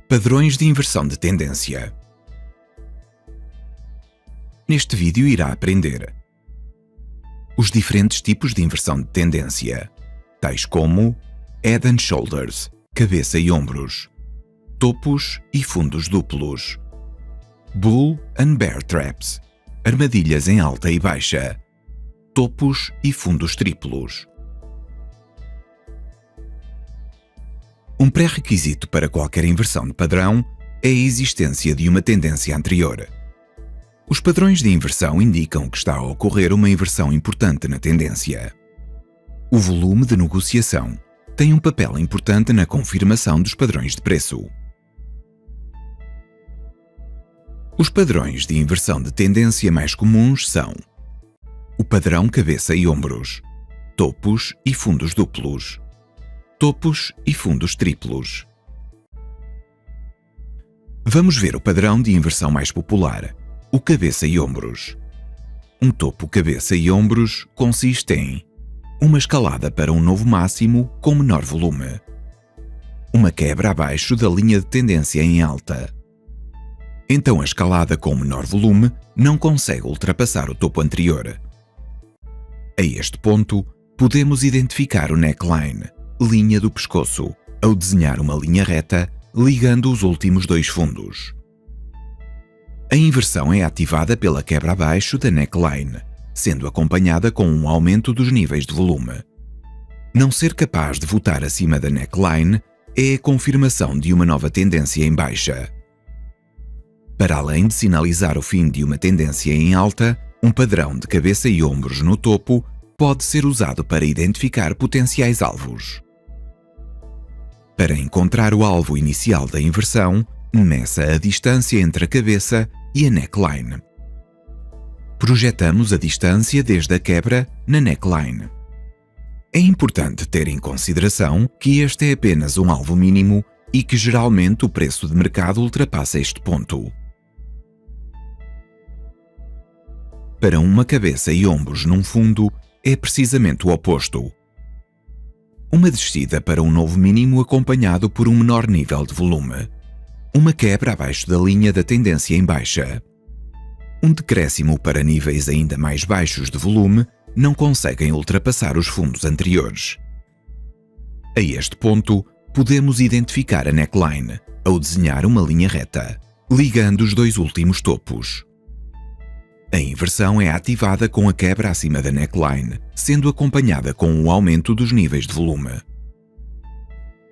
Padrões de inversão de tendência. Neste vídeo irá aprender os diferentes tipos de inversão de tendência, tais como Head and Shoulders, cabeça e ombros, topos e fundos duplos, Bull and Bear Traps, armadilhas em alta e baixa, topos e fundos triplos. Um pré-requisito para qualquer inversão de padrão é a existência de uma tendência anterior. Os padrões de inversão indicam que está a ocorrer uma inversão importante na tendência. O volume de negociação tem um papel importante na confirmação dos padrões de preço. Os padrões de inversão de tendência mais comuns são o padrão cabeça e ombros, topos e fundos duplos, topos e fundos triplos. Vamos ver o padrão de inversão mais popular, o cabeça e ombros. Um topo cabeça e ombros consiste em uma escalada para um novo máximo com menor volume, uma quebra abaixo da linha de tendência em alta. Então a escalada com menor volume não consegue ultrapassar o topo anterior. A este ponto, podemos identificar o neckline, linha do pescoço, ao desenhar uma linha reta ligando os últimos dois fundos. A inversão é ativada pela quebra abaixo da neckline, sendo acompanhada com um aumento dos níveis de volume. Não ser capaz de voltar acima da neckline é a confirmação de uma nova tendência em baixa. Para além de sinalizar o fim de uma tendência em alta, um padrão de cabeça e ombros no topo pode ser usado para identificar potenciais alvos. Para encontrar o alvo inicial da inversão, meça a distância entre a cabeça e a neckline. Projetamos a distância desde a quebra na neckline. É importante ter em consideração que este é apenas um alvo mínimo e que geralmente o preço de mercado ultrapassa este ponto. Para uma cabeça e ombros num fundo, é precisamente o oposto. Uma descida para um novo mínimo acompanhado por um menor nível de volume. Uma quebra abaixo da linha da tendência em baixa. Um decréscimo para níveis ainda mais baixos de volume não conseguem ultrapassar os fundos anteriores. A este ponto, podemos identificar a neckline ao desenhar uma linha reta, ligando os dois últimos topos. A inversão é ativada com a quebra acima da neckline, sendo acompanhada com o aumento dos níveis de volume.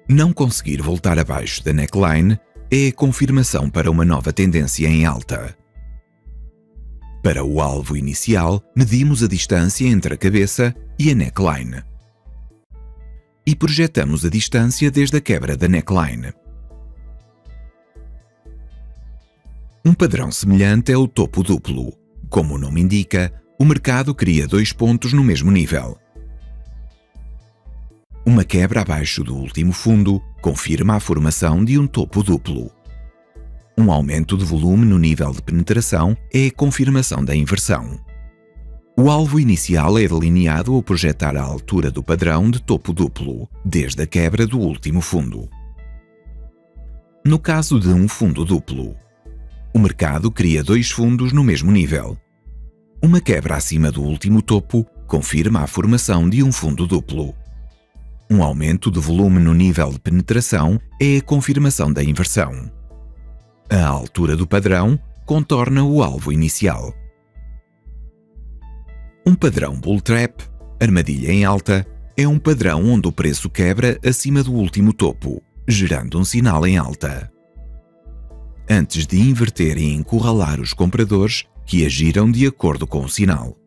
Não conseguir voltar abaixo da neckline é a confirmação para uma nova tendência em alta. Para o alvo inicial, medimos a distância entre a cabeça e a neckline. E projetamos a distância desde a quebra da neckline. Um padrão semelhante é o topo duplo. Como o nome indica, o mercado cria dois pontos no mesmo nível. Uma quebra abaixo do último fundo confirma a formação de um topo duplo. Um aumento de volume no nível de penetração é a confirmação da inversão. O alvo inicial é delineado ao projetar a altura do padrão de topo duplo, desde a quebra do último fundo. No caso de um fundo duplo, o mercado cria dois fundos no mesmo nível. Uma quebra acima do último topo confirma a formação de um fundo duplo. Um aumento de volume no nível de penetração é a confirmação da inversão. A altura do padrão contorna o alvo inicial. Um padrão bull trap, armadilha em alta, é um padrão onde o preço quebra acima do último topo, gerando um sinal em alta. Antes de inverter e encurralar os compradores que agiram de acordo com o sinal.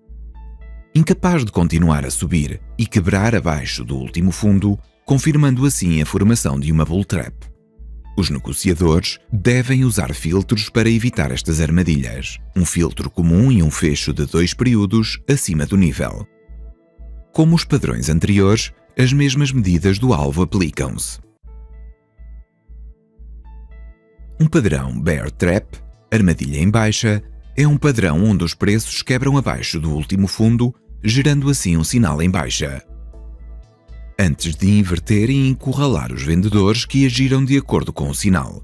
Incapaz de continuar a subir e quebrar abaixo do último fundo, confirmando assim a formação de uma bull trap. Os negociadores devem usar filtros para evitar estas armadilhas, um filtro comum e um fecho de 2 períodos acima do nível. Como os padrões anteriores, as mesmas medidas do alvo aplicam-se. Um padrão bear trap, armadilha em baixa, é um padrão onde os preços quebram abaixo do último fundo, gerando assim um sinal em baixa. antes de inverter e encurralar os vendedores que agiram de acordo com o sinal.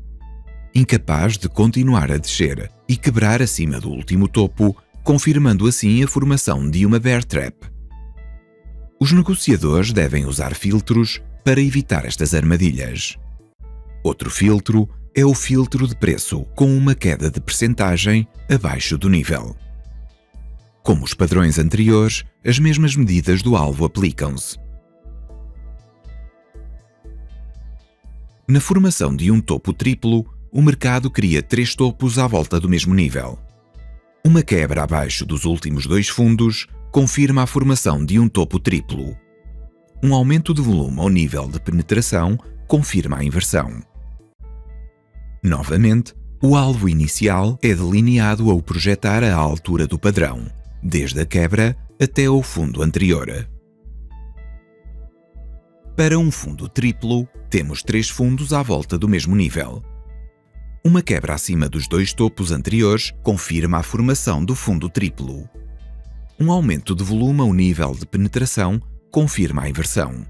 incapaz de continuar a descer e quebrar acima do último topo, confirmando assim a formação de uma bear trap. Os negociadores devem usar filtros para evitar estas armadilhas. Outro filtro é o filtro de preço, com uma queda de percentagem abaixo do nível. Como os padrões anteriores, as mesmas medidas do alvo aplicam-se. Na formação de um topo triplo, o mercado cria 3 topos à volta do mesmo nível. Uma quebra abaixo dos últimos 2 fundos confirma a formação de um topo triplo. Um aumento de volume ao nível de penetração confirma a inversão. Novamente, o alvo inicial é delineado ao projetar a altura do padrão, desde a quebra até ao fundo anterior. Para um fundo triplo, temos 3 fundos à volta do mesmo nível. Uma quebra acima dos 2 topos anteriores confirma a formação do fundo triplo. Um aumento de volume ao nível de penetração confirma a inversão.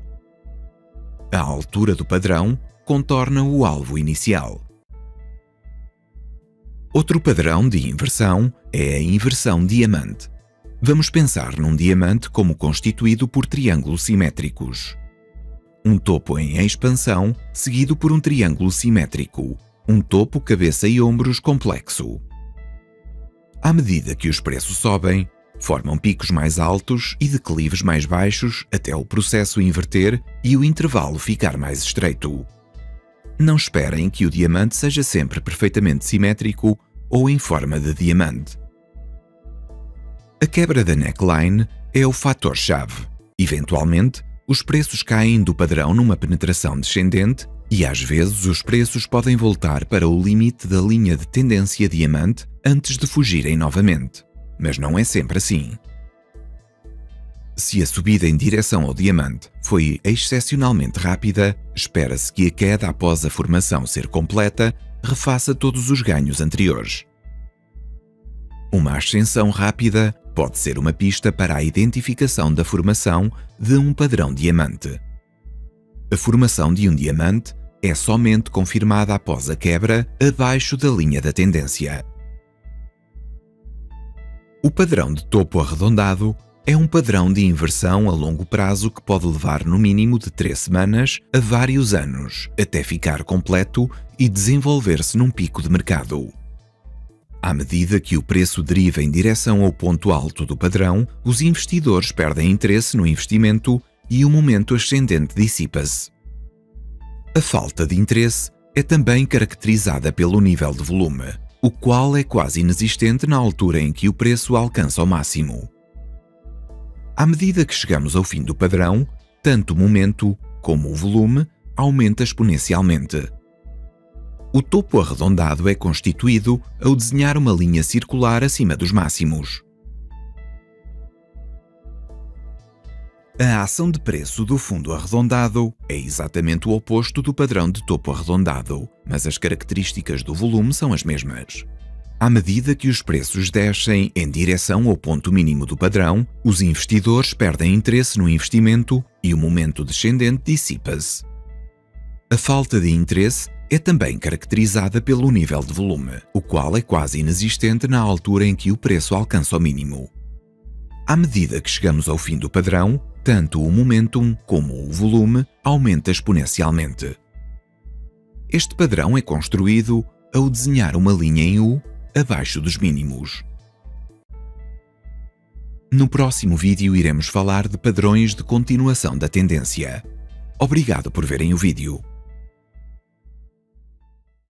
A altura do padrão contorna o alvo inicial. Outro padrão de inversão é a inversão diamante. Vamos pensar num diamante como constituído por triângulos simétricos. Um topo em expansão, seguido por um triângulo simétrico, um topo cabeça e ombros complexo. À medida que os preços sobem, formam picos mais altos e declives mais baixos até o processo inverter e o intervalo ficar mais estreito. Não esperem que o diamante seja sempre perfeitamente simétrico ou em forma de diamante. A quebra da neckline é o fator-chave. Eventualmente, os preços caem do padrão numa penetração descendente e às vezes os preços podem voltar para o limite da linha de tendência diamante antes de fugirem novamente, mas não é sempre assim. Se a subida em direção ao diamante foi excepcionalmente rápida, espera-se que a queda após a formação ser completa refaça todos os ganhos anteriores. Uma ascensão rápida pode ser uma pista para a identificação da formação de um padrão diamante. A formação de um diamante é somente confirmada após a quebra abaixo da linha da tendência. O padrão de topo arredondado é um padrão de inversão a longo prazo que pode levar no mínimo de 3 semanas a vários anos, até ficar completo e desenvolver-se num pico de mercado. À medida que o preço deriva em direção ao ponto alto do padrão, os investidores perdem interesse no investimento e o momento ascendente dissipa-se. A falta de interesse é também caracterizada pelo nível de volume, o qual é quase inexistente na altura em que o preço alcança o máximo. À medida que chegamos ao fim do padrão, tanto o momento como o volume aumenta exponencialmente. O topo arredondado é constituído ao desenhar uma linha circular acima dos máximos. A ação de preço do fundo arredondado é exatamente o oposto do padrão de topo arredondado, mas as características do volume são as mesmas. À medida que os preços descem em direção ao ponto mínimo do padrão, os investidores perdem interesse no investimento e o momento descendente dissipa-se. A falta de interesse é também caracterizada pelo nível de volume, o qual é quase inexistente na altura em que o preço alcança o mínimo. À medida que chegamos ao fim do padrão, tanto o momentum como o volume aumenta exponencialmente. Este padrão é construído ao desenhar uma linha em U abaixo dos mínimos. No próximo vídeo iremos falar de padrões de continuação da tendência. Obrigado por verem o vídeo.